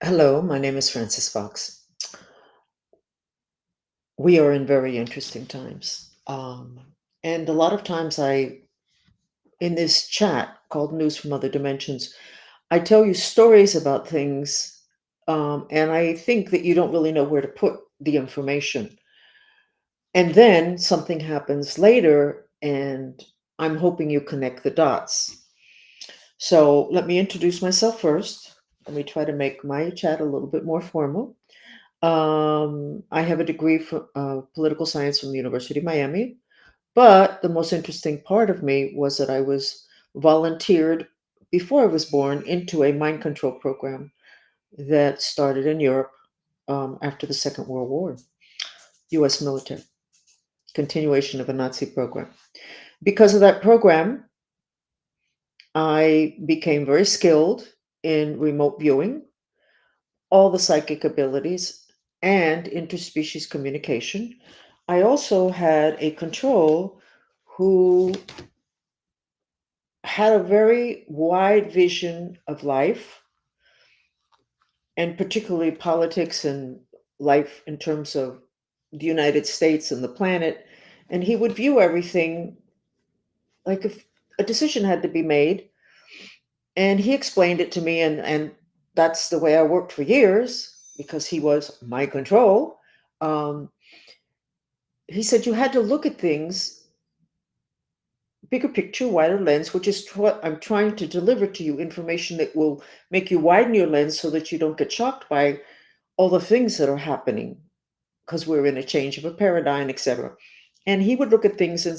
Hello, my name is Francis Fox. We are in very interesting times. And a lot of times in this chat called News from Other Dimensions, I tell you stories about things, and I think that you don't really know where to put the information. And then something happens later, and I'm hoping you connect the dots. So let me introduce myself first. Let me try to make my chat a little bit more formal. I have a degree from political science from the University of Miami, but the most interesting part of me was that I was volunteered before I was born into a mind control program that started in Europe after the Second World War, US military, continuation of a Nazi program. Because of that program, I became very skilled in remote viewing, all the psychic abilities, and interspecies communication. I also had a control who had a very wide vision of life, and particularly politics and life in terms of the United States and the planet. And he would view everything like if a decision had to be made, and he explained it to me, and that's the way I worked for years because he was my control. Um, he said you had to look at things bigger picture, wider lens, which is what I'm trying to deliver to you, information that will make you widen your lens so that you don't get shocked by all the things that are happening because we're in a change of a paradigm, etc. And he would look at things and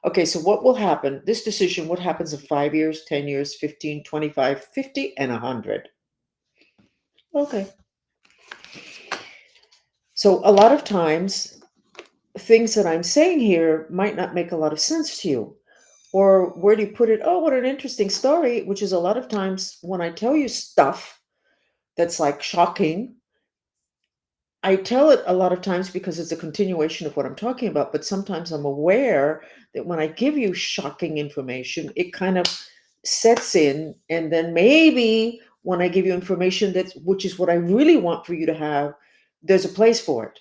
okay, so what will happen? This decision, what happens in 5 years, 10 years, 15, 25, 50, and 100? Okay. So a lot of times, things that I'm saying here might not make a lot of sense to you. Or where do you put it? Oh, what an interesting story, which is a lot of times when I tell you stuff that's like shocking, I tell it a lot of times because it's a continuation of what I'm talking about. But sometimes I'm aware that when I give you shocking information, it kind of sets in. And then maybe when I give you information that, which is what I really want for you to have, there's a place for it.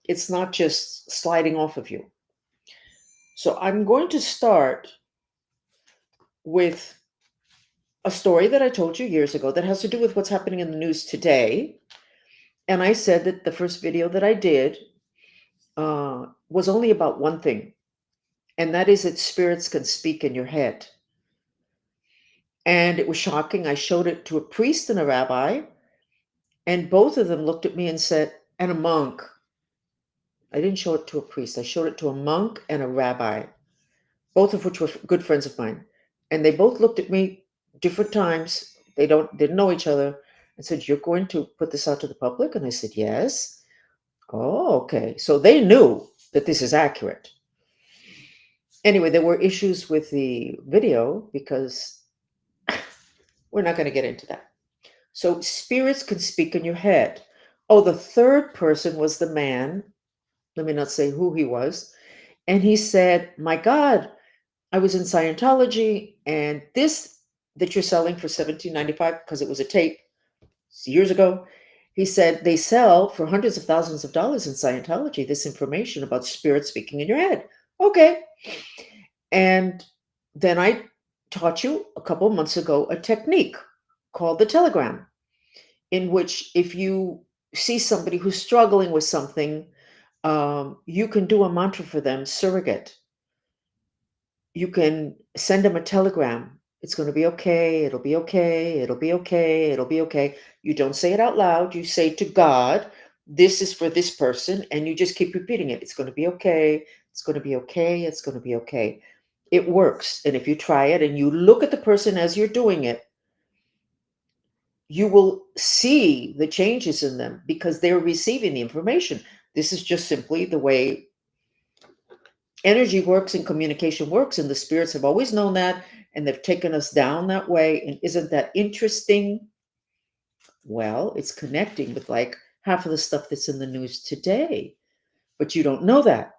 It's not just sliding off of you. So I'm going to start with a story that I told you years ago that has to do with what's happening in the news today. And I said that the first video that I did was only about one thing, and that is that spirits can speak in your head. And it was shocking. I showed it to a priest and a rabbi, and both of them looked at me and said, and a monk. I didn't show it to a priest, I showed it to a monk and a rabbi, both of which were good friends of mine. And they both looked at me different times. They didn't know each other and said, "You're going to put this out to the public?" And I said, "Yes." Oh, okay. So they knew that this is accurate. Anyway, there were issues with the video because we're not going to get into that. So spirits can speak in your head. Oh, the third person was the man. Let me not say who he was. And he said, "My God, I was in Scientology, and this that you're selling for 17.95 because it was a tape years ago." He said they sell for hundreds of thousands of dollars in Scientology this information about spirits speaking in your head. Okay. And then I taught you a couple of months ago a technique called the telegram, in which if you see somebody who's struggling with something, you can do a mantra for them, surrogate. You can send them a telegram. It's going to be okay. It'll be okay. It'll be okay. It'll be okay. You don't say it out loud. You say to God, "This is for this person." And you just keep repeating it. It's going to be okay. It's going to be okay. It's going to be okay. It works. And if you try it and you look at the person as you're doing it, you will see the changes in them because they're receiving the information. This is just simply the way energy works and communication works, and the spirits have always known that, and they've taken us down that way. And isn't that interesting? Well, it's connecting with like half of the stuff that's in the news today, but you don't know that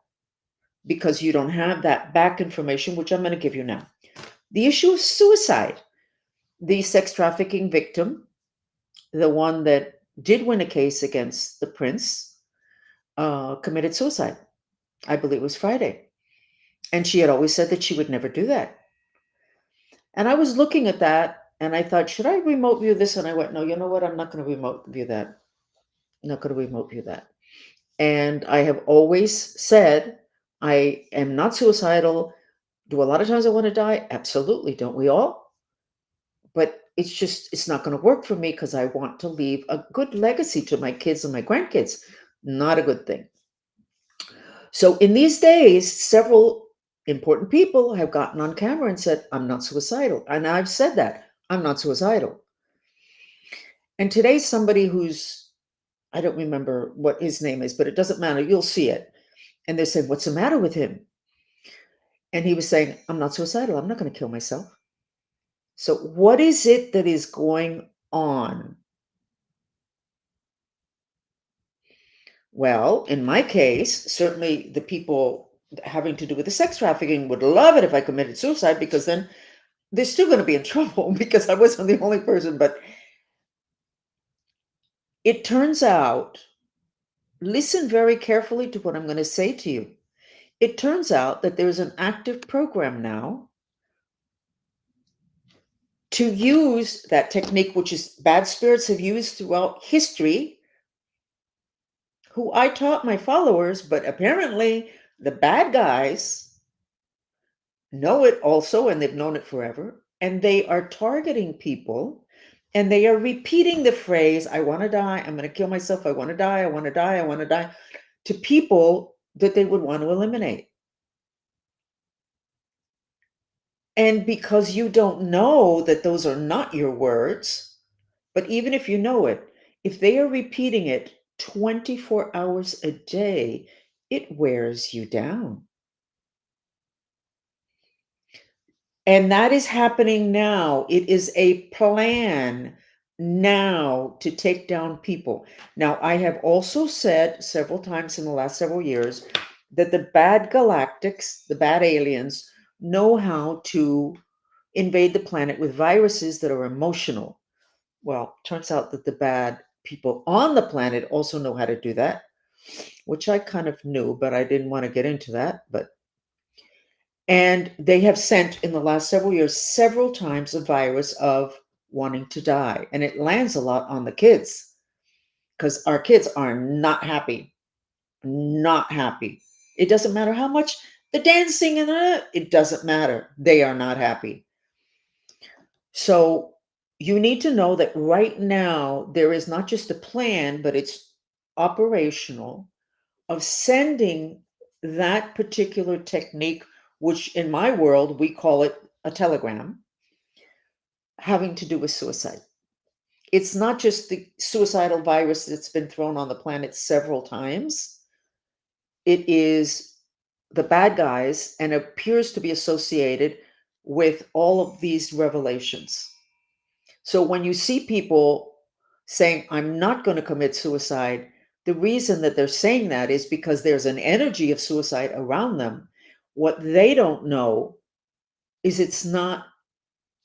because you don't have that back information, which I'm going to give you now. The issue of suicide. The sex trafficking victim the one that did win a case against the prince, committed suicide. I believe it was Friday. And she had always said that she would never do that. And I was looking at that and I thought, should I remote view this? And I went, no, you know what? I'm not going to remote view that. I'm not going to remote view that. And I have always said, I am not suicidal. Do a lot of times I want to die? Absolutely. Don't we all? But it's not going to work for me because I want to leave a good legacy to my kids and my grandkids. Not a good thing. So in these days, several important people have gotten on camera and said, I'm not suicidal. And I've said that I'm not suicidal. And today's somebody who's, I don't remember what his name is, but it doesn't matter. You'll see it. And they said, what's the matter with him? And he was saying, I'm not suicidal. I'm not going to kill myself. So what is it that is going on? Well, in my case, certainly the people having to do with the sex trafficking would love it if I committed suicide, because then they're still going to be in trouble because I wasn't the only person. But it turns out, listen very carefully to what I'm going to say to you. It turns out that there's an active program now to use that technique, which is bad spirits have used throughout history, who I taught my followers, but apparently the bad guys know it also, and they've known it forever, and they are targeting people, and they are repeating the phrase, I want to die, I'm going to kill myself, I want to die, I want to die, I want to die, to people that they would want to eliminate. And because you don't know that those are not your words, but even if you know it, if they are repeating it 24 hours a day, it wears you down. And that is happening now. It is a plan now to take down people. Now, I have also said several times in the last several years that the bad galactics, the bad aliens, know how to invade the planet with viruses that are emotional. Well, turns out that the bad people on the planet also know how to do that, which I kind of knew, but I didn't want to get into that. And they have sent in the last several years several times a virus of wanting to die. And it lands a lot on the kids because our kids are not happy. Not happy. It doesn't matter how much the dancing and it doesn't matter. They are not happy. So you need to know that right now there is not just a plan, but it's operational of sending that particular technique, which in my world we call it a telegram, having to do with suicide. It's not just the suicidal virus that's been thrown on the planet several times, it is the bad guys and appears to be associated with all of these revelations. So when you see people saying, I'm not going to commit suicide, the reason that they're saying that is because there's an energy of suicide around them. What they don't know is it's not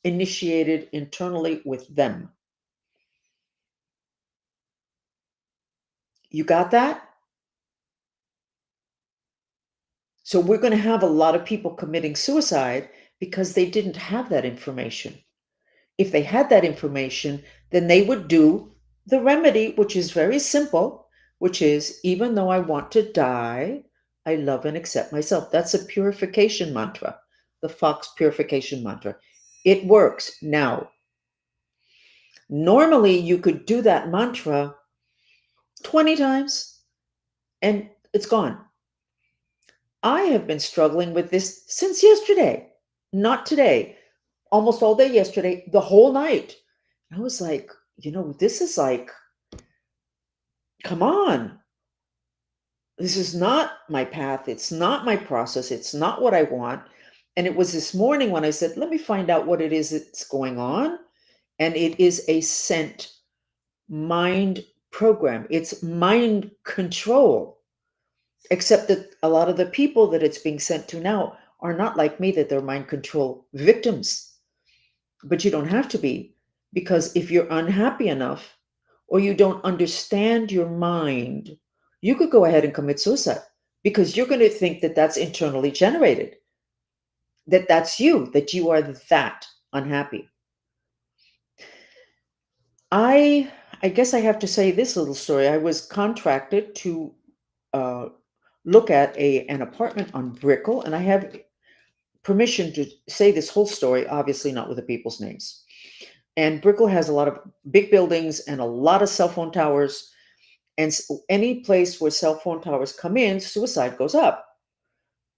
initiated internally with them. You got that? So we're going to have a lot of people committing suicide because they didn't have that information. If they had that information, then they would do the remedy, which is very simple, which is, even though I want to die, I love and accept myself. That's a purification mantra, the Fox purification mantra. It works. Now, normally you could do that mantra 20 times and it's gone. I have been struggling with this since yesterday, not today, almost all day yesterday, the whole night. I was like, this is like, come on. This is not my path. It's not my process. It's not what I want. And it was this morning when I said, let me find out what it is that's going on. And it is a sent mind program, it's mind control. Except that a lot of the people that it's being sent to now are not like me, that they're mind control victims. But you don't have to be, because if you're unhappy enough or you don't understand your mind, you could go ahead and commit suicide because you're going to think that that's internally generated, that that's you, that you are that unhappy. I I guess I have to say this little story. I was contracted to uh, look at an apartment on Brickell, and I have permission to say this whole story, obviously not with the people's names. And Brickell has a lot of big buildings and a lot of cell phone towers. And any place where cell phone towers come in, suicide goes up.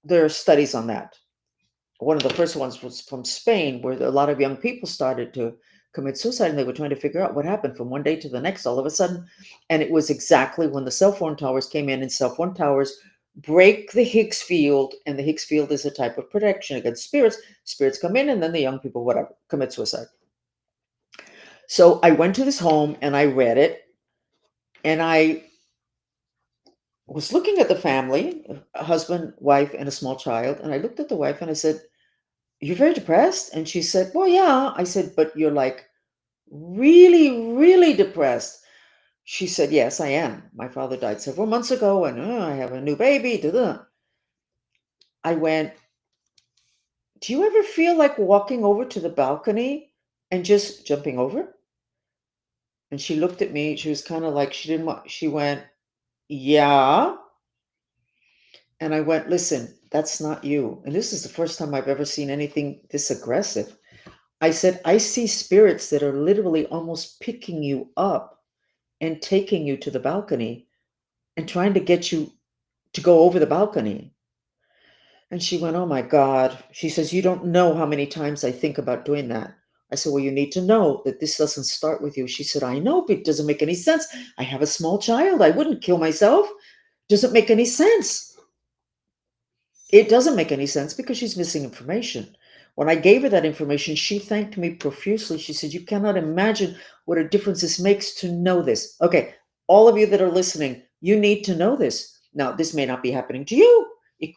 There are studies on that. One of the first ones was from Spain, where a lot of young people started to commit suicide, and they were trying to figure out what happened from one day to the next, all of a sudden. And it was exactly when the cell phone towers came in, and cell phone towers break the Higgs field, and the Higgs field is a type of protection against spirits. Spirits come in, and then the young people, whatever, commit suicide. So I went to this home and I read it, and I was looking at the family, a husband, wife, and a small child. And I looked at the wife and I said, "You're very depressed?" And she said, "Well, yeah." I said, "But you're like really, really depressed." She said, "Yes, I am. My father died several months ago, and I have a new baby." Da-da. I went, "Do you ever feel like walking over to the balcony and just jumping over?" And she looked at me. She was kind of like, she didn't want, she went, "Yeah." And I went, "Listen, that's not you." And this is the first time I've ever seen anything this aggressive. I said, "I see spirits that are literally almost picking you up and taking you to the balcony and trying to get you to go over the balcony." And she went, "Oh my God." She says, "You don't know how many times I think about doing that." I said, "Well, you need to know that this doesn't start with you." She said, "I know, but it doesn't make any sense. I have a small child. I wouldn't kill myself. Doesn't make any sense." It doesn't make any sense because she's missing information. When I gave her that information, she thanked me profusely. She said, "You cannot imagine what a difference this makes to know this." Okay, all of you that are listening, you need to know this. Now, this may not be happening to you,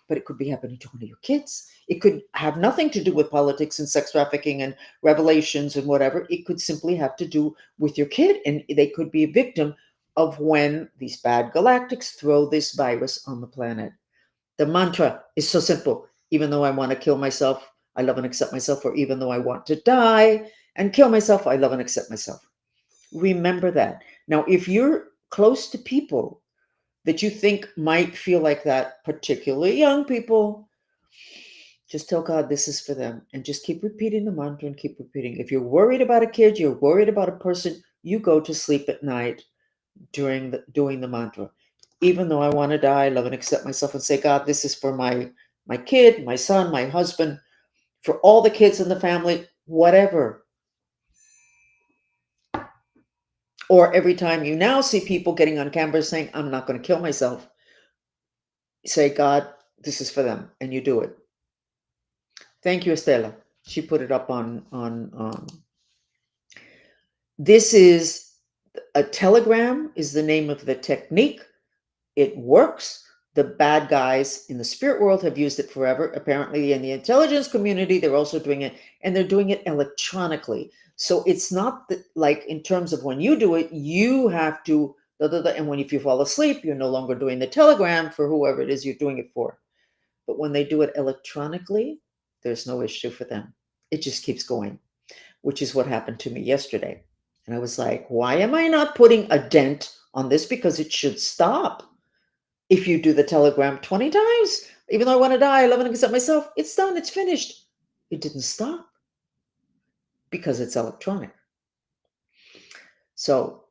but it could be happening to one of your kids. It could have nothing to do with politics and sex trafficking and revelations and whatever. It could simply have to do with your kid, and they could be a victim of when these bad galactics throw this virus on the planet. The mantra is so simple. Even though I want to kill myself, I love and accept myself. Or even though I want to die and kill myself, I love and accept myself. Remember that. Now, if you're close to people that you think might feel like that, particularly young people, just tell God this is for them and just keep repeating the mantra and keep repeating. If you're worried about a kid, you're worried about a person, you go to sleep at night during doing the mantra. Even though I want to die, love and accept myself, and say, "God, this is for my kid, my son, my husband, for all the kids in the family, whatever." Or every time you now see people getting on camera saying, "I'm not going to kill myself," say, "God, this is for them," and you do it. Thank you, Estela. She put it up on. This is a telegram. Is the name of the technique. It works. The bad guys in the spirit world have used it forever. Apparently, in the intelligence community, they're also doing it, and they're doing it electronically. So it's not like in terms of when you do it, you have to. Da, da, da, and when if you fall asleep, you're no longer doing the telegram for whoever it is you're doing it for. But when they do it electronically, there's no issue for them. It just keeps going, which is what happened to me yesterday. And I was like, why am I not putting a dent on this? Because it should stop. If you do the telegram 20 times, even though I want to die, I love and accept myself, it's done, it's finished. It didn't stop because it's electronic. So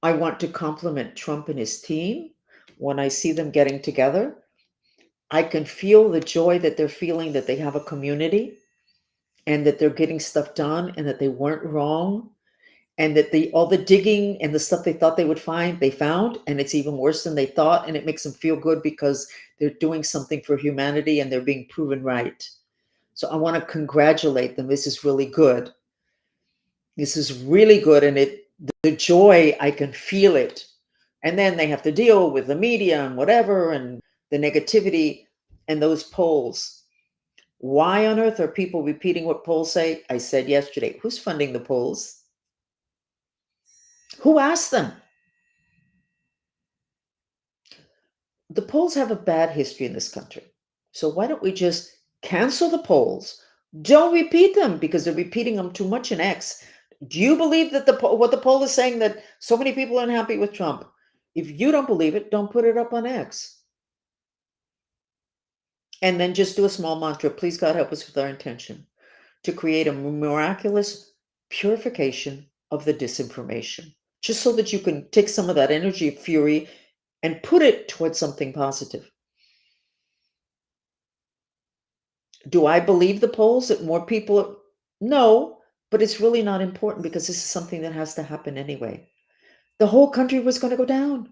I want to compliment Trump and his team. When I see them getting together, I can feel the joy that they're feeling, that they have a community and that they're getting stuff done and that they weren't wrong, and that all the digging and the stuff they thought they would find, they found, and it's even worse than they thought, and it makes them feel good because they're doing something for humanity and they're being proven right. So I want to congratulate them. This is really good. This is really good, and the joy, I can feel it. And then they have to deal with the media and whatever and the negativity and those polls. Why on earth are people repeating what polls say? I said yesterday, who's funding the polls? Who asked them? The polls have a bad history in this country. So why don't we just cancel the polls? Don't repeat them because they're repeating them too much in X. Do you believe that what the poll is saying that so many people are unhappy with Trump? If you don't believe it, don't put it up on X. And then just do a small mantra. Please God help us with our intention to create a miraculous purification of the disinformation, just so that you can take some of that energy of fury and put it towards something positive. Do I believe the polls that more people? No, but it's really not important because this is something that has to happen anyway. The whole country was going to go down.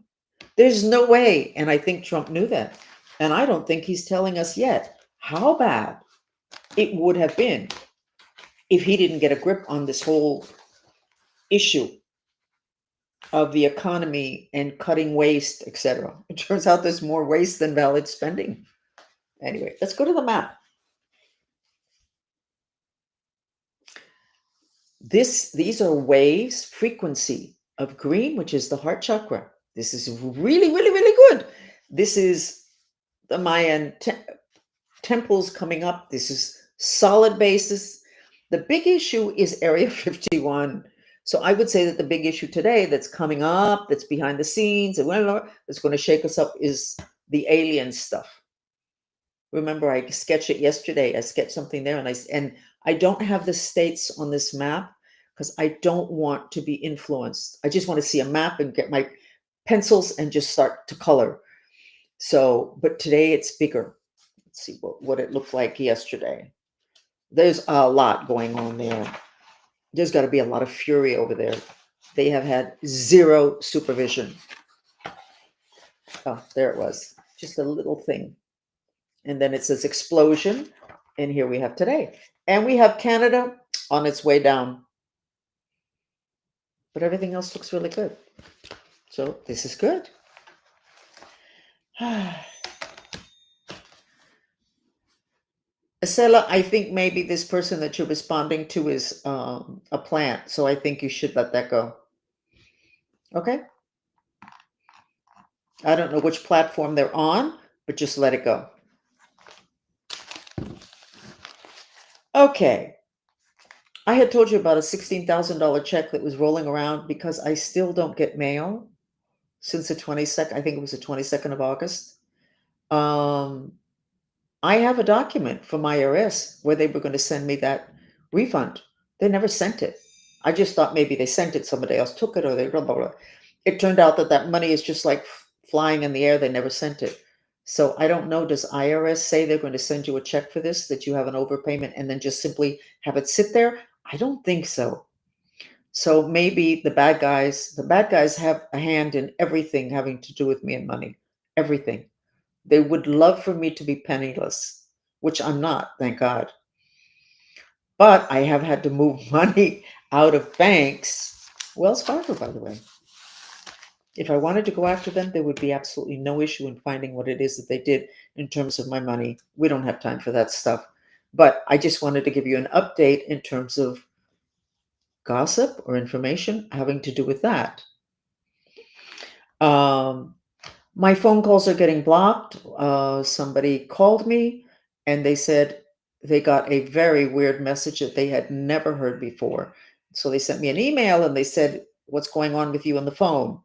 There's no way. And I think Trump knew that. And I don't think he's telling us yet how bad it would have been if he didn't get a grip on this whole issue of the economy and cutting waste, etc. It turns out there's more waste than valid spending. Anyway, let's go to the map. These are waves, frequency of green, which is the heart chakra. This is really, really, really good. This is the Mayan temples coming up. This is solid basis. The big issue is Area 51. So I would say that the big issue today that's coming up, that's behind the scenes, and that's going to shake us up is the alien stuff. Remember, I sketched it yesterday. I sketched something there, and I don't have the states on this map because I don't want to be influenced. I just want to see a map and get my pencils and just start to color. So, but today it's bigger. Let's see what it looked like yesterday. There's a lot going on there. There's got to be a lot of fury over there. They have had zero supervision. Oh, there it was. Just a little thing. And then it says explosion. And here we have today. And we have Canada on its way down. But everything else looks really good. So this is good. Estela, I think maybe this person that you're responding to is a plant. So I think you should let that go. Okay? I don't know which platform they're on, but just let it go. Okay. I had told you about a $16,000 check that was rolling around because I still don't get mail since the 22nd. I think it was the 22nd of August. I have a document from IRS where they were going to send me that refund. They never sent it. I just thought maybe they sent it, somebody else took it, or they blah, blah, blah. It turned out that money is just like flying in the air. They never sent it. So I don't know. Does IRS say they're going to send you a check for this, that you have an overpayment, and then just simply have it sit there? I don't think so. So maybe the bad guys have a hand in everything having to do with me and money. Everything. They would love for me to be penniless, which I'm not, thank God. But I have had to move money out of banks. Wells Fargo, by the way. If I wanted to go after them, there would be absolutely no issue in finding what it is that they did in terms of my money. We don't have time for that stuff. But I just wanted to give you an update in terms of gossip or information having to do with that. My phone calls are getting blocked. Somebody called me and they said they got a very weird message that they had never heard before. So they sent me an email and they said, "What's going on with you on the phone?"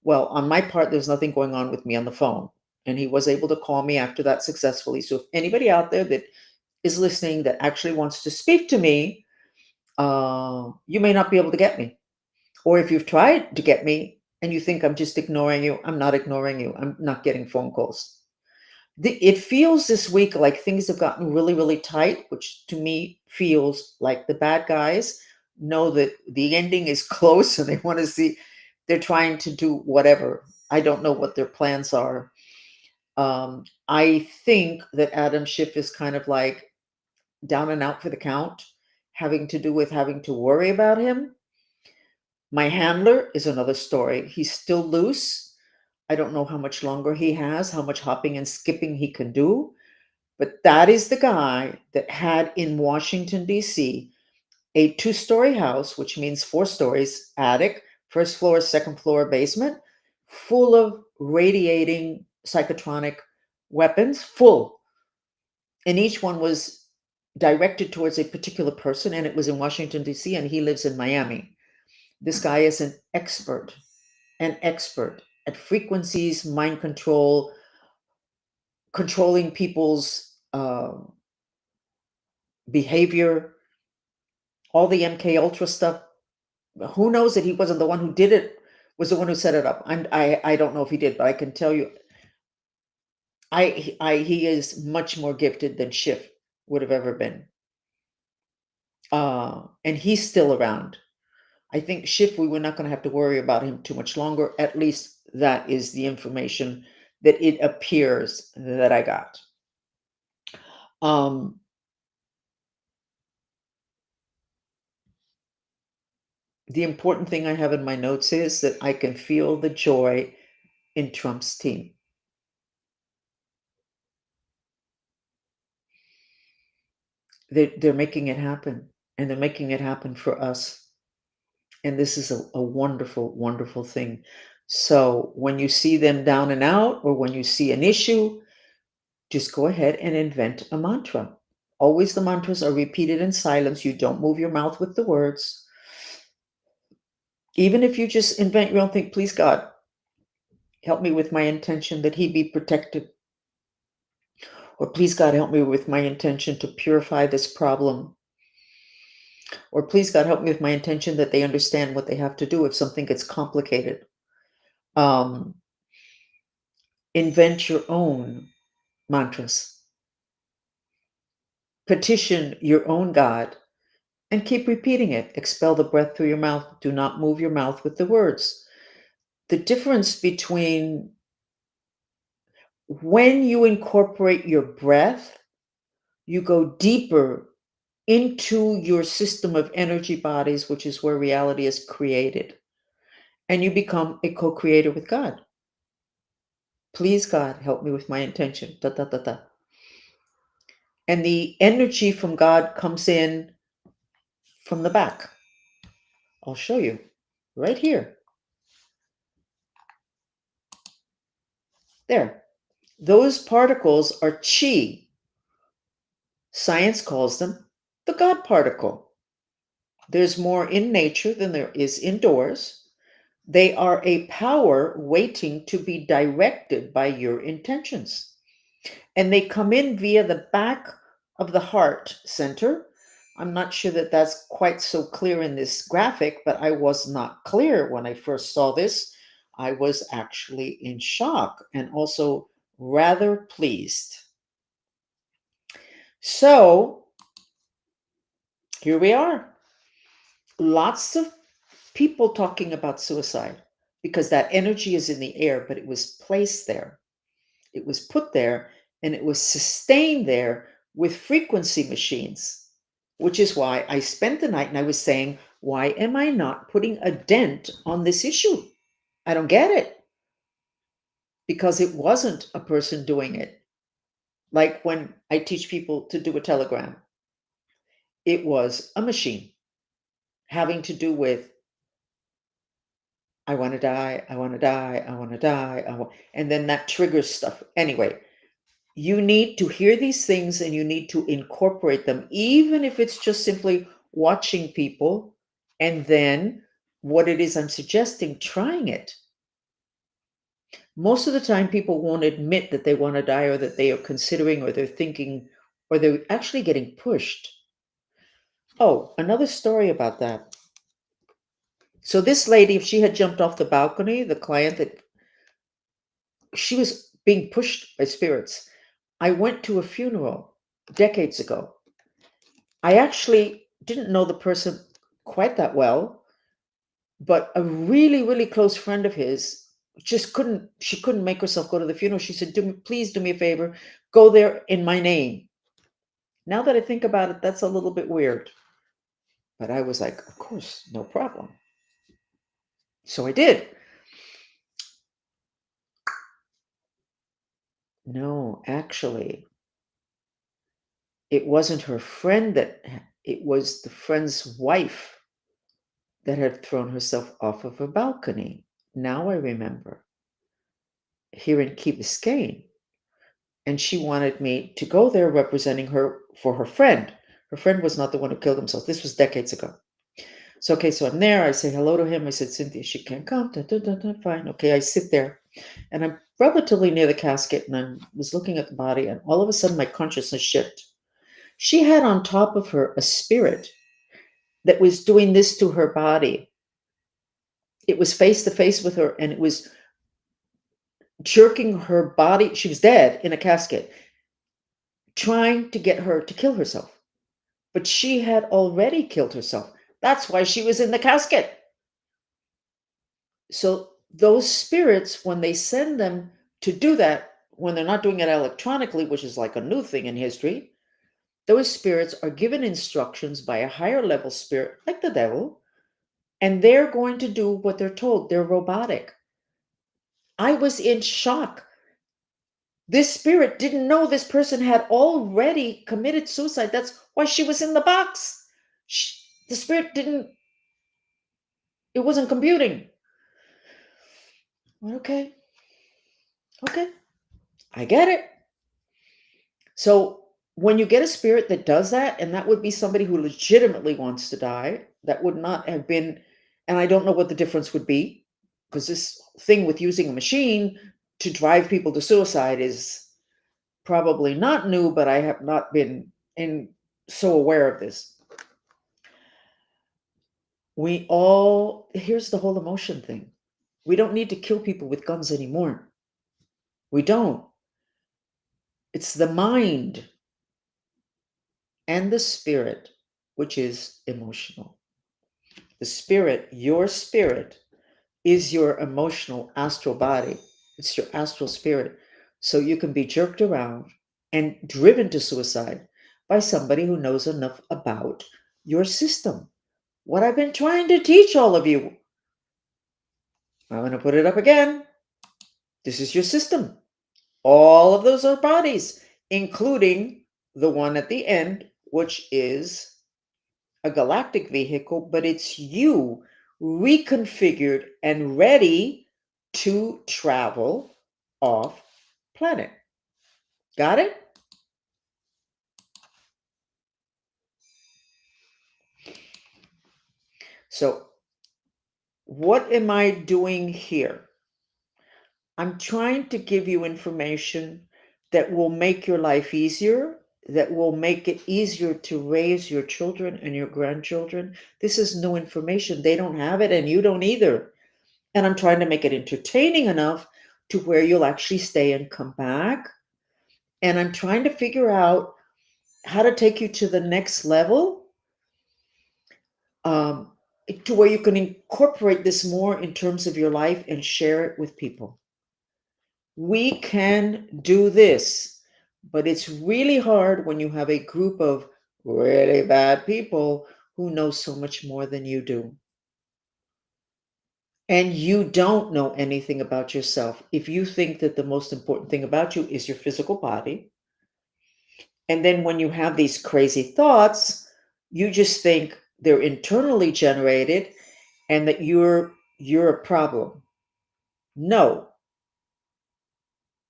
Well, on my part, there's nothing going on with me on the phone. And he was able to call me after that successfully. So if anybody out there that is listening that actually wants to speak to me, you may not be able to get me. Or if you've tried to get me and you think I'm just ignoring you, I'm not ignoring you. I'm not getting phone calls. It feels this week like things have gotten really, really tight, which to me feels like the bad guys know that the ending is close and they want to see, they're trying to do whatever. I don't know what their plans are. I think that Adam Schiff is kind of like down and out for the count, having to do with having to worry about him. My handler is another story. He's still loose. I don't know how much longer he has, how much hopping and skipping he can do. But that is the guy that had in Washington, D.C., a 2-story house, which means 4 stories, attic, first floor, second floor, basement, full of radiating psychotronic weapons, full. And each one was directed towards a particular person, and it was in Washington, D.C., and he lives in Miami. This guy is an expert at frequencies, mind control, controlling people's behavior, all the MK Ultra stuff. Who knows that he wasn't the one who did it, was the one who set it up. I don't know if he did, but I can tell you, he is much more gifted than Schiff would have ever been. And he's still around. I think Schiff, we were not going to have to worry about him too much longer. At least that is the information that it appears that I got. Um, the important thing I have in my notes is that I can feel the joy in Trump's team. They're making it happen, and they're making it happen for us. And this is a wonderful, wonderful thing. So when you see them down and out, or when you see an issue, just go ahead and invent a mantra. Always the mantras are repeated in silence. You don't move your mouth with the words. Even if you just invent your own thing, please God, help me with my intention that he be protected. Or please God, help me with my intention to purify this problem. Or please God, help me with my intention that they understand what they have to do if something gets complicated. Invent your own mantras. Petition your own God and keep repeating it. Expel the breath through your mouth. Do not move your mouth with the words. The difference between when you incorporate your breath, you go deeper into your system of energy bodies, which is where reality is created, and you become a co-creator with God. Please, God, help me with my intention. Da, da, da, da. And the energy from God comes in from the back. I'll show you right here. There. Those particles are chi. Science calls them the God particle. There's more in nature than there is indoors. They are a power waiting to be directed by your intentions. And they come in via the back of the heart center. I'm not sure that that's quite so clear in this graphic, but I was not clear when I first saw this. I was actually in shock and also rather pleased. So here we are. Lots of people talking about suicide because that energy is in the air, but it was placed there. It was put there and it was sustained there with frequency machines, which is why I spent the night and I was saying, why am I not putting a dent on this issue? I don't get it. Because it wasn't a person doing it. Like when I teach people to do a telegram, it was a machine having to do with, I want to die, I want to die, I want to die, and then that triggers stuff. Anyway, you need to hear these things and you need to incorporate them, even if it's just simply watching people and then what it is I'm suggesting, trying it. Most of the time, people won't admit that they want to die or that they are considering or they're thinking or they're actually getting pushed. Oh, another story about that. So, this lady, if she had jumped off the balcony, the client, that she was being pushed by spirits. I went to a funeral decades ago. I actually didn't know the person quite that well, but a really, really close friend of his she couldn't make herself go to the funeral. She said, please do me a favor, go there in my name. Now that I think about it, that's a little bit weird. But I was like, of course, no problem. So I did. No, actually, it wasn't her friend it was the friend's wife that had thrown herself off of a balcony. Now I remember, here in Key Biscayne. And she wanted me to go there representing her for her friend. Her friend was not the one who killed himself. This was decades ago. So, okay, so I'm there. I say hello to him. I said, Cynthia, she can't come. Da, da, da, da, fine. Okay, I sit there. And I'm relatively near the casket, and I was looking at the body, and all of a sudden my consciousness shifted. She had on top of her a spirit that was doing this to her body. It was face to face with her, and it was jerking her body. She was dead in a casket, trying to get her to kill herself. But she had already killed herself. That's why she was in the casket. So those spirits, when they send them to do that, when they're not doing it electronically, which is like a new thing in history, those spirits are given instructions by a higher level spirit, like the devil, and they're going to do what they're told. They're robotic. I was in shock. This spirit didn't know this person had already committed suicide. That's why she was in the box. The spirit didn't, it wasn't computing. Okay, okay, I get it. So when you get a spirit that does that, and that would be somebody who legitimately wants to die, that would not have been, and I don't know what the difference would be, because this thing with using a machine to drive people to suicide is probably not new, but I have not been so aware of this. Here's the whole emotion thing. We don't need to kill people with guns anymore. We don't. It's the mind and the spirit, which is emotional. The spirit, your spirit, is your emotional astral body. It's your astral spirit. So you can be jerked around and driven to suicide by somebody who knows enough about your system. What I've been trying to teach all of you. I'm going to put it up again. This is your system. All of those are bodies, including the one at the end, which is a galactic vehicle, but it's you reconfigured and ready to travel off planet. Got it? So, what am I doing here? I'm trying to give you information that will make your life easier, that will make it easier to raise your children and your grandchildren. This is new information. They don't have it, and you don't either. And I'm trying to make it entertaining enough to where you'll actually stay and come back. And I'm trying to figure out how to take you to the next level, um, to where you can incorporate this more in terms of your life and share it with people. We can do this, but it's really hard when you have a group of really bad people who know so much more than you do. And you don't know anything about yourself. If you think that the most important thing about you is your physical body, and then when you have these crazy thoughts, you just think they're internally generated and that you're a problem. No.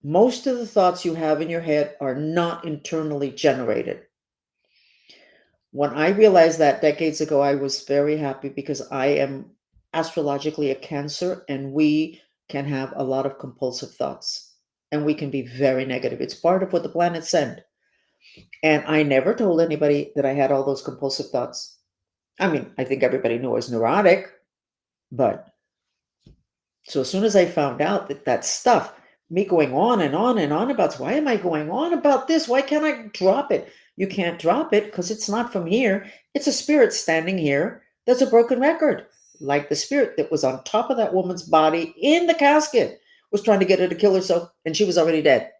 Most of the thoughts you have in your head are not internally generated. When I realized that decades ago, I was very happy because I am astrologically a Cancer, and we can have a lot of compulsive thoughts and we can be very negative. It's part of what the planets send. And I never told anybody that I had all those compulsive thoughts. I mean, I think everybody knew I was neurotic, but so as soon as I found out that stuff, me going on and on and on about, why am I going on about this? Why can't I drop it? You can't drop it because it's not from here. It's a spirit standing here that's a broken record. Like the spirit that was on top of that woman's body in the casket was trying to get her to kill herself, and she was already dead.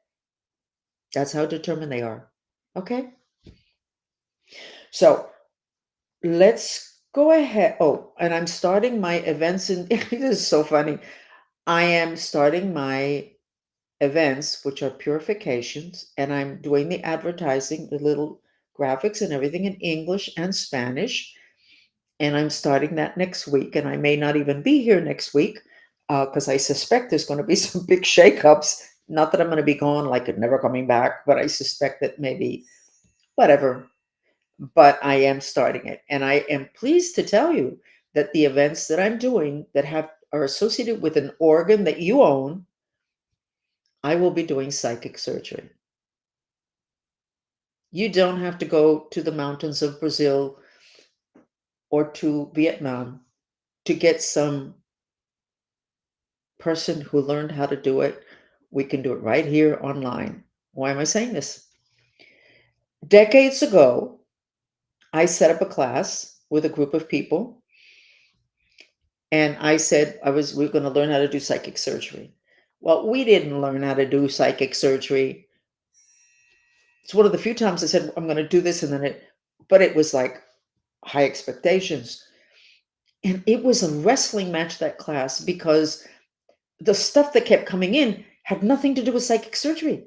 That's how determined they are. Okay? So let's go ahead. Oh, and I'm starting my events in it is so funny. I am starting my events, which are purifications, and I'm doing the advertising, the little graphics and everything in English and Spanish. and I'm starting that next week, and I may not even be here next week because I suspect there's going to be some big shakeups. Not that I'm going to be gone like it never coming back, but I suspect that maybe whatever. But I am starting it, and I am pleased to tell you that the events that I'm doing that have are associated with an organ that you own, I will be doing psychic surgery. You don't have to go to the mountains of Brazil or to Vietnam to get some person who learned how to do it. We can do it right here online. Why am I saying this? Decades ago, I set up a class with a group of people, and I said we are going to learn how to do psychic surgery. Well, we didn't learn how to do psychic surgery. It's one of the few times I said I'm going to do this, and but it was like high expectations. And it was a wrestling match, that class, because the stuff that kept coming in had nothing to do with psychic surgery.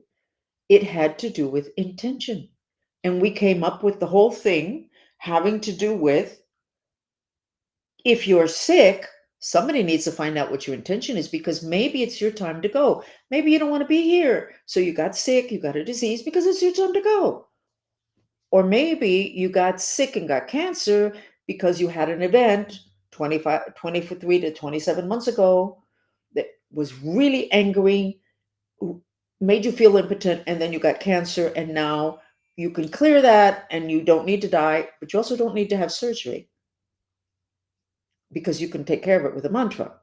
It had to do with intention. And we came up with the whole thing having to do with, if you're sick, somebody needs to find out what your intention is, because maybe it's your time to go. Maybe you don't want to be here. So you got sick, you got a disease because it's your time to go. Or maybe you got sick and got cancer because you had an event 23 to 27 months ago that was really angry, made you feel impotent, and then you got cancer, and now you can clear that and you don't need to die, but you also don't need to have surgery because you can take care of it with a mantra.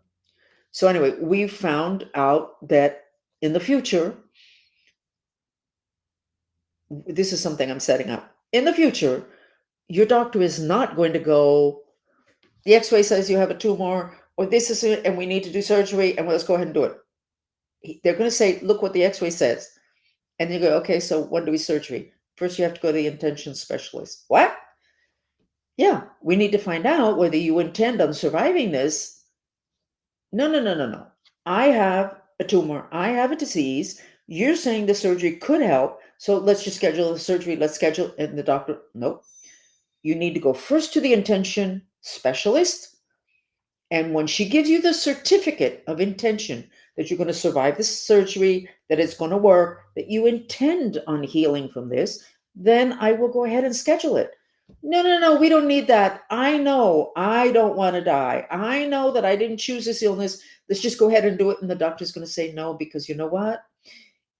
So, anyway, we found out that in the future, this is something I'm setting up. In the future, your doctor is not going to go, the x-ray says you have a tumor, or this is it, and we need to do surgery, and let's go ahead and do it. They're going to say, look what the x-ray says. And you go, okay, so when do we surgery? First, you have to go to the intention specialist. What? Yeah, we need to find out whether you intend on surviving this. No, no, no, no, no. I have a tumor. I have a disease. You're saying the surgery could help. So let's just schedule the surgery. Let's schedule. And the doctor, nope. You need to go first to the intention specialist. And when she gives you the certificate of intention that you're going to survive this surgery, that it's going to work, that you intend on healing from this, then I will go ahead and schedule it. No, no, no, we don't need that. I know I don't want to die. I know that I didn't choose this illness. Let's just go ahead and do it. And the doctor's going to say no, because you know what?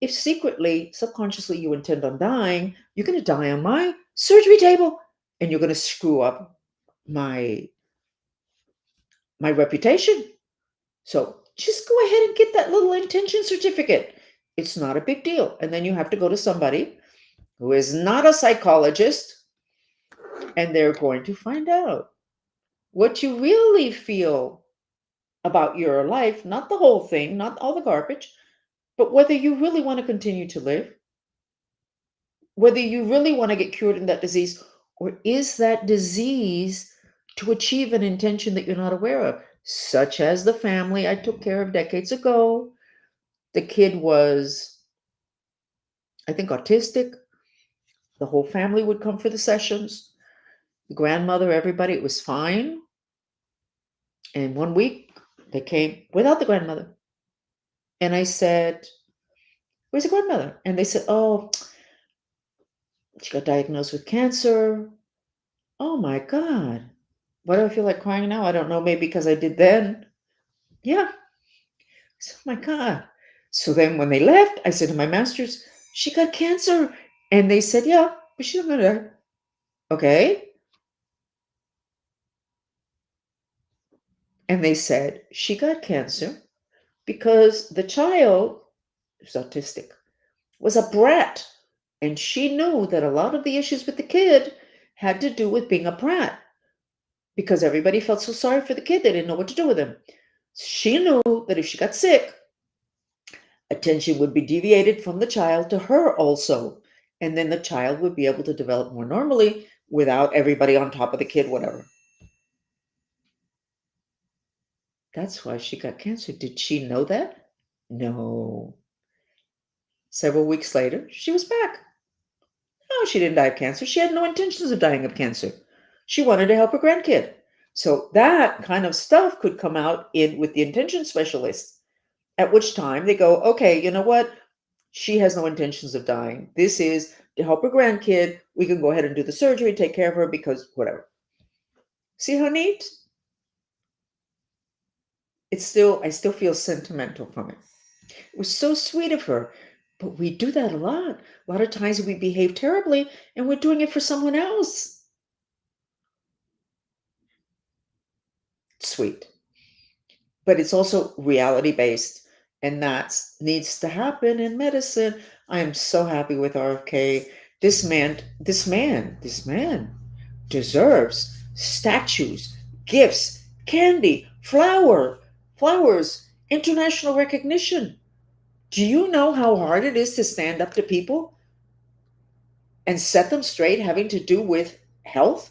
If secretly, subconsciously, you intend on dying, you're going to die on my surgery table, and you're going to screw up my reputation. So just go ahead and get that little intention certificate. It's not a big deal. And then you have to go to somebody who is not a psychologist, and they're going to find out what you really feel about your life, not the whole thing, not all the garbage, but whether you really want to continue to live, whether you really want to get cured in that disease, or is that disease to achieve an intention that you're not aware of, such as the family I took care of decades ago. The kid was, I think, autistic. The whole family would come for the sessions. The grandmother, everybody, it was fine. And one week they came without the grandmother. And I said, where's the grandmother? And they said, oh, she got diagnosed with cancer. Oh my God. Why do I feel like crying now? I don't know. Maybe because I did then. Yeah. Oh my God. So then when they left, I said to my masters, she got cancer. And they said, yeah, but she's not going to die. Okay. And they said she got cancer because the child, who's autistic, was a brat. And she knew that a lot of the issues with the kid had to do with being a brat, because everybody felt so sorry for the kid. They didn't know what to do with him. She knew that if she got sick, attention would be deviated from the child to her also. And then the child would be able to develop more normally without everybody on top of the kid, whatever. That's why she got cancer. Did she know that? No. Several weeks later, she was back. No, she didn't die of cancer. She had no intentions of dying of cancer. She wanted to help her grandkid. So that kind of stuff could come out in with the intention specialist, at which time they go, okay, you know what? She has no intentions of dying. This is to help her grandkid. We can go ahead and do the surgery, take care of her because whatever. See how neat? I still feel sentimental from it. It was so sweet of her. But we do that a lot. A lot of times we behave terribly and we're doing it for someone else. Sweet. But it's also reality based. And that needs to happen in medicine. I am so happy with RFK. This man deserves statues, gifts, candy, flowers, international recognition. Do you know how hard it is to stand up to people and set them straight having to do with health?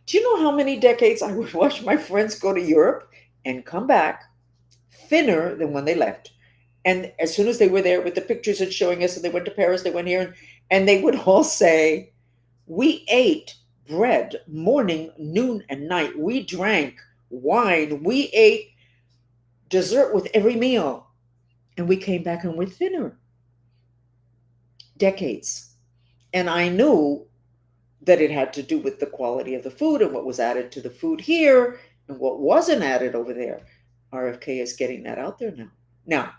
Do you know how many decades I would watch my friends go to Europe and come back thinner than when they left? And as soon as they were there with the pictures and showing us, and they went to Paris, they went here, and they would all say, we ate bread morning, noon, and night. We drank wine. We ate dessert with every meal. And we came back and we're thinner. Decades. And I knew that it had to do with the quality of the food and what was added to the food here and what wasn't added over there. RFK is getting that out there now. Now,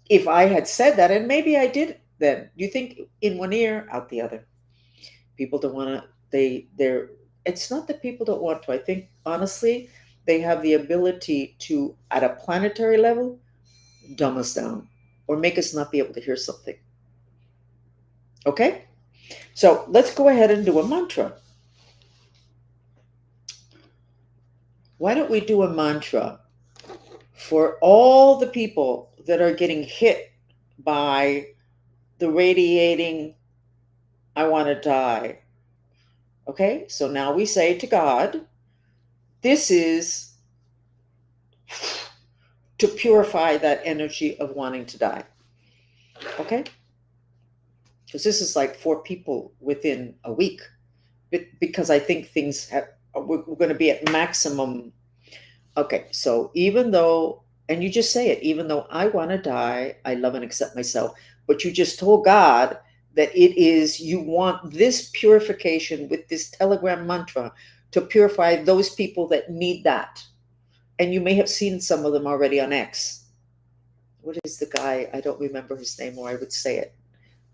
if I had said that, and maybe I did then, you think in one ear, out the other. People don't want to, they're, it's not that people don't want to. I think, honestly, they have the ability to, at a planetary level, dumb us down or make us not be able to hear something. Okay? So let's go ahead and do a mantra. Why don't we do a mantra for all the people that are getting hit by the radiating, I want to die? Okay, so now we say to God, this is to purify that energy of wanting to die. Okay? Because this is like 4 people within a week. Because I think things have, we're going to be at maximum. Okay, so even though, and you just say it, even though I want to die, I love and accept myself. But you just told God that it is, you want this purification with this telegram mantra to purify those people that need that. And you may have seen some of them already on X. What is the guy? I don't remember his name, or I would say it.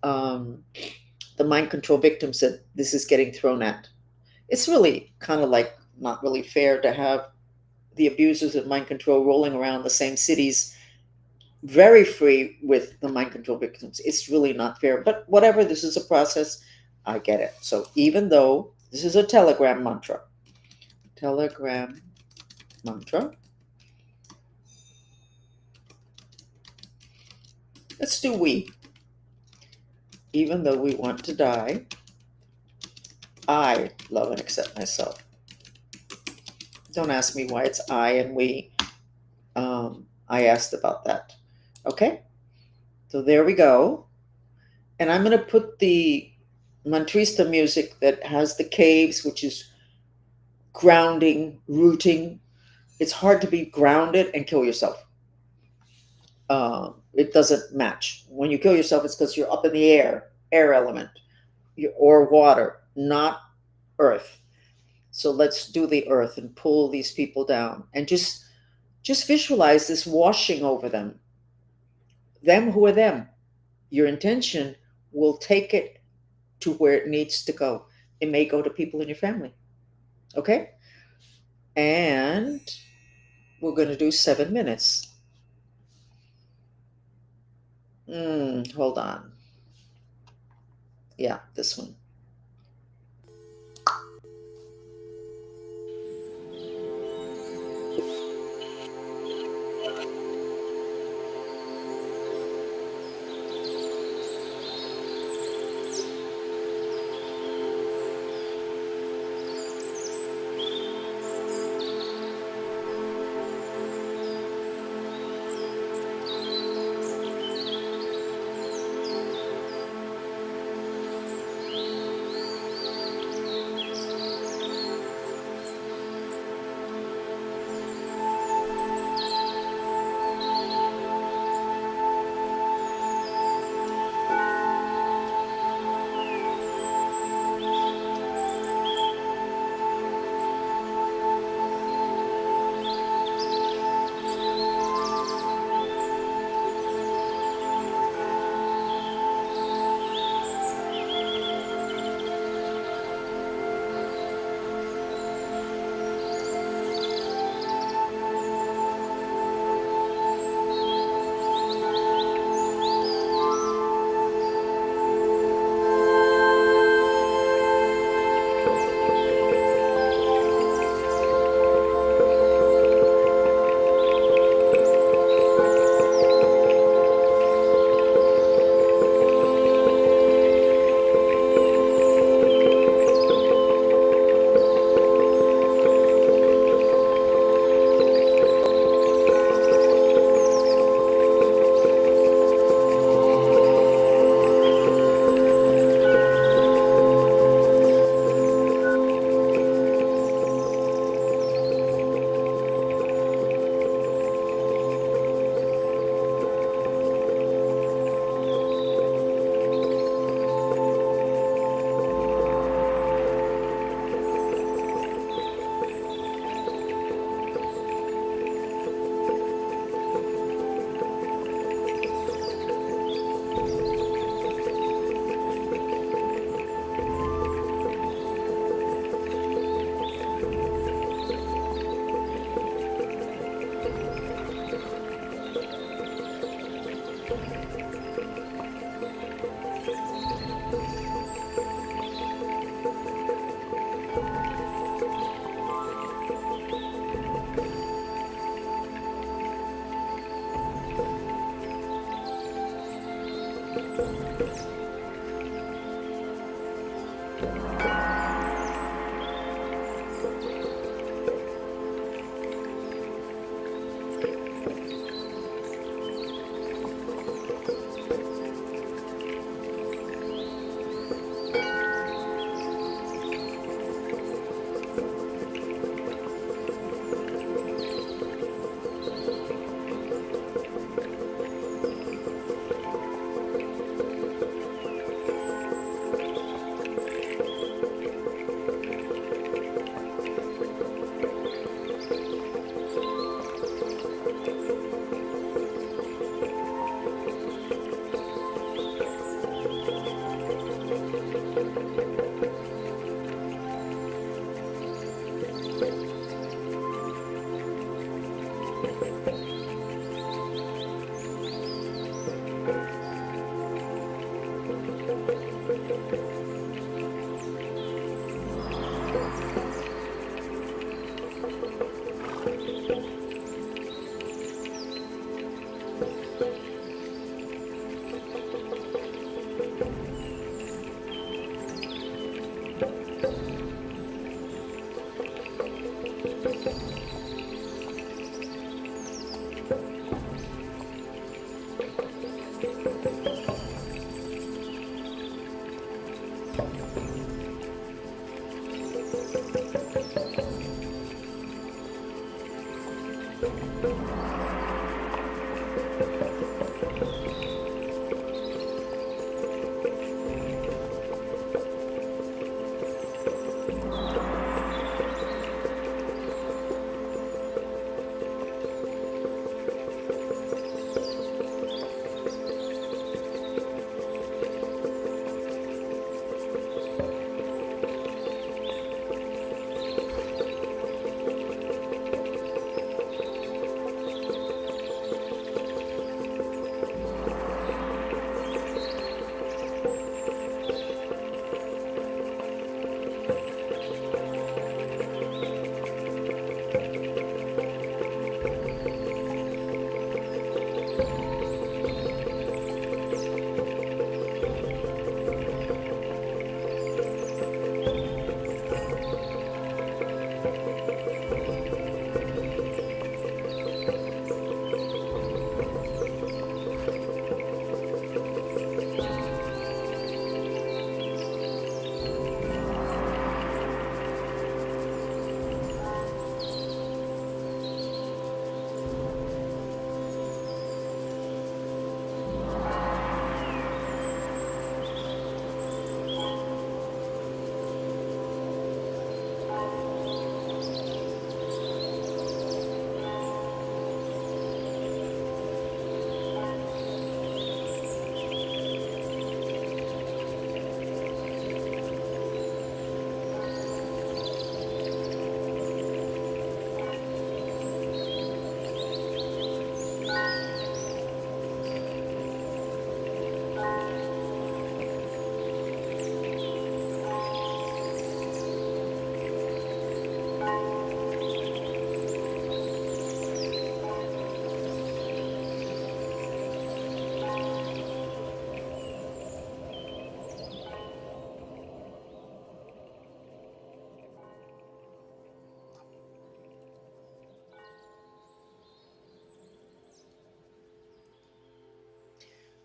The mind control victim said, this is getting thrown at. It's really kind of like not really fair to have the abusers of mind control rolling around the same cities very free with the mind control victims. It's really not fair. But whatever, this is a process. I get it. So even though this is a telegram mantra, let's do we. Even though we want to die, I love and accept myself. Don't ask me why it's I and we. I asked about that. Okay? So there we go. And I'm going to put the mantrista music that has the caves, which is grounding, rooting. It's hard to be grounded and kill yourself. It doesn't match. When you kill yourself, it's because you're up in the air element, or water, not earth. So let's do the earth and pull these people down and just visualize this washing over them. Them who are them. Your intention will take it to where it needs to go. It may go to people in your family. Okay? And we're going to do 7 minutes. Hold on. Yeah, this one.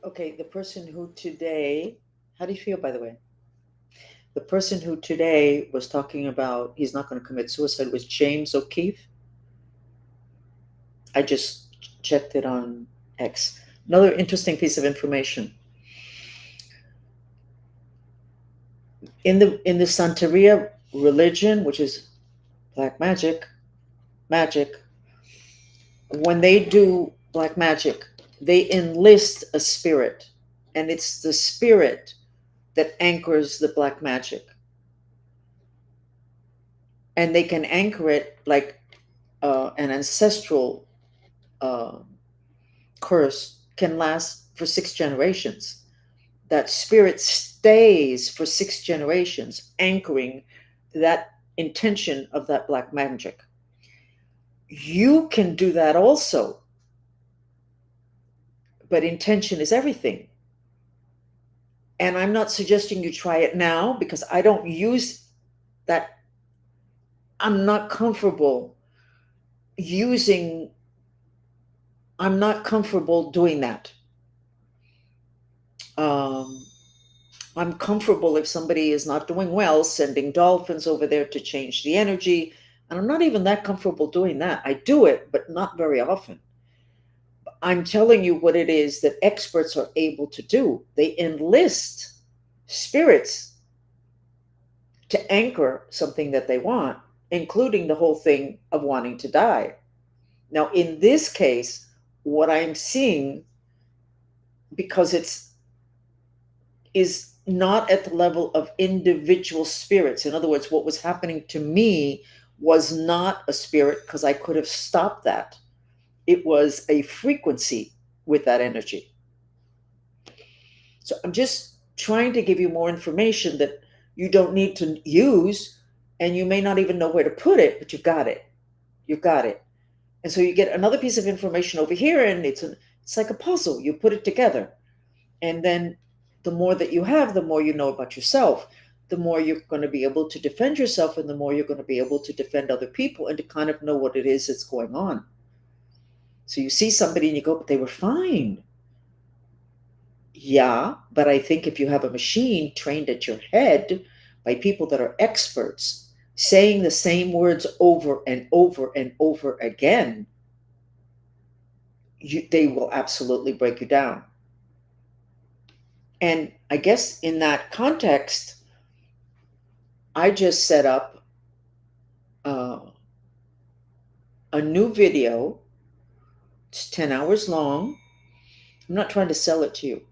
Okay, the person who today, how do you feel, by the way? The person who today was talking about he's not going to commit suicide was James O'Keefe. I just checked it on X. Another interesting piece of information. In the Santeria religion, which is black magic, when they do black magic, they enlist a spirit, and it's the spirit that anchors the black magic. And they can anchor it like an ancestral uh, curse can last for 6 generations. That spirit stays for 6 generations, anchoring that intention of that black magic. You can do that also, but intention is everything. And I'm not suggesting you try it now because I don't use that. I'm not comfortable using, I'm not comfortable doing that. Um, I'm comfortable if somebody is not doing well, sending dolphins over there to change the energy. And I'm not even that comfortable doing that. I do it, but not very often. I'm telling you what it is that experts are able to do. They enlist spirits to anchor something that they want, including the whole thing of wanting to die. Now, in this case, what I'm seeing, because it's is not at the level of individual spirits. In other words, what was happening to me was not a spirit because I could have stopped that. It was a frequency with that energy. So I'm just trying to give you more information that you don't need to use, and you may not even know where to put it, but you've got it. You've got it. And so you get another piece of information over here, and it's like a puzzle. You put it together. And then the more that you have, the more you know about yourself, the more you're going to be able to defend yourself, and the more you're going to be able to defend other people and to kind of know what it is that's going on. So you see somebody and you go, but they were fine. Yeah, but I think if you have a machine trained at your head by people that are experts, saying the same words over and over and over again, they will absolutely break you down. And I guess in that context, I just set up uh, a new video. It's 10 hours long. I'm not trying to sell it to you,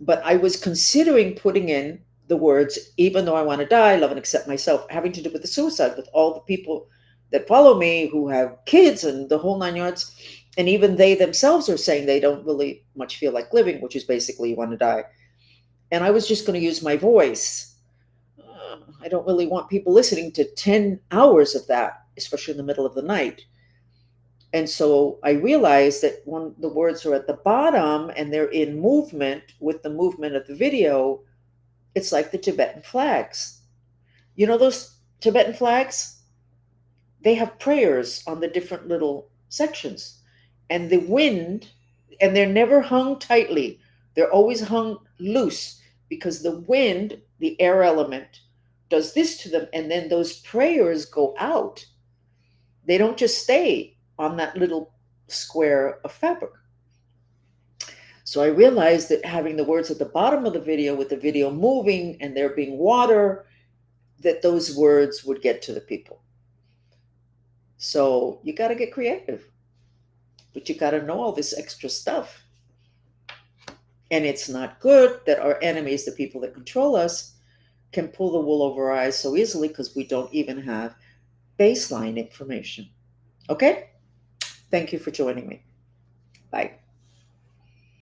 but I was considering putting in the words, even though I want to die, love and accept myself, having to do with the suicide, with all the people that follow me who have kids and the whole 9 yards. And even they themselves are saying they don't really much feel like living, which is basically you want to die. And I was just going to use my voice. I don't really want people listening to 10 hours of that, especially in the middle of the night. And so I realized that when the words are at the bottom and they're in movement with the movement of the video, it's like the Tibetan flags. You know those Tibetan flags? They have prayers on the different little sections. And the wind, and they're never hung tightly, they're always hung loose because the wind, the air element, does this to them. And then those prayers go out. They don't just stay on that little square of fabric. So I realized that having the words at the bottom of the video with the video moving and there being water, that those words would get to the people. So you got to get creative, but you got to know all this extra stuff. And it's not good that our enemies, the people that control us, can pull the wool over our eyes so easily because we don't even have baseline information. Okay? Thank you for joining me. Bye.